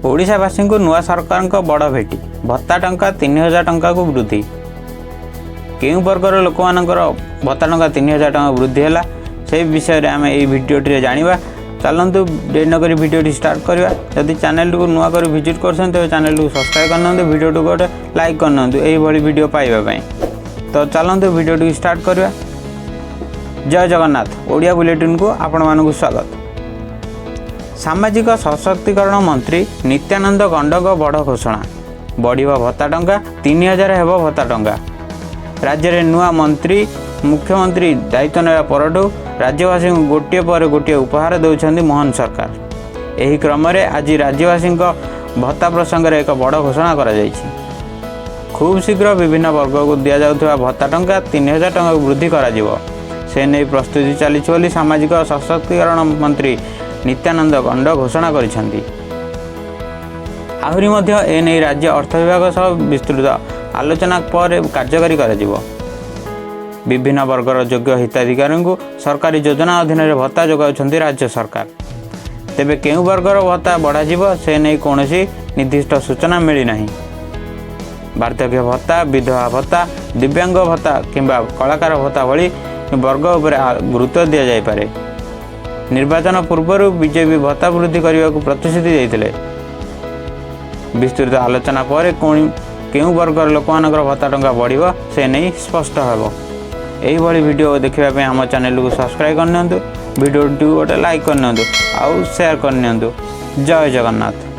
ओडिशावासी को नुआ सरकार को बड़ भेटी भत्ता टंका 3000 टंका को वृद्धि केउं वर्गर लोक मानकर भत्ता टंका 3000 टंका वृद्धि है से विषय में आम यही भिडटे जाना। चलतु डेट नक भिडी स्टार्ट करवा। जदि चैनल को नुआ कर विजिट कर चैनल को सब्सक्राइब करना भिडियो को गोटे लाइक करना यही वीडियो पाइबापी। तो चलतु भिडियो स्टार्ट करवा। जय जगन्नाथ ओडिया बुलेटिन को आपण मानक स्वागत। सामाजिक सशक्तिकरण मंत्री नित्यानंद गंडक बड़ घोषणा बढ़िबा भत्ता टंका 3000 हेबो भत्ता टंका। राज्य में नुआ मंत्री मुख्यमंत्री दायित्व नेबा परठू राज्यवासी गोटे पर गोटे उपहार देउछन्ती मोहन सरकार। एही क्रम में आज राज्यवासी भत्ता प्रसंग में एक बड़ घोषणा करा जायछि। खूब शीघ्र विभिन्न वर्ग को दिया जाउथबा भत्ता टंका 3000 टंका वृद्धि करा जिवो से नहीं प्रस्तुति चली सामाजिक सशक्तिकरण मंत्री नित्यानंद गंड घोषणा करिसेंती। आहुरी मध्य एने राज्य अर्थ विभाग सह विस्तृत आलोचना पर कार्यकारी करा जिवो। विभिन्न वर्गर योग्य हिताधिकारी को सरकारी योजना अधीन भत्ता जोगाउछंती राज्य सरकार। तेबे केउं वर्गर भत्ता बढ़ा जिवो से नहीं कोनोसी निर्दिष्ट सूचना मिली नहीं। वार्धक्य भत्ता, विधवा भत्ता, दिव्यांग भत्ता किंबा कलाकार भत्ता भली वर्ग उपर गुरुत्व दि जाय पारे। निर्वाचन पूर्व बीजेपी भत्ता वृद्धि करने को प्रतिश्रुति देते। विस्तृत आलोचना पर केउं वर्गर लोक भत्ता टंका बढ़िबो से नहीं स्पष्ट हो। यही वीडियो देखा आम चैनल को सब्सक्राइब करनी, वीडियो गोटे लाइक करनी, आउ शेयर करनी। जय जगन्नाथ।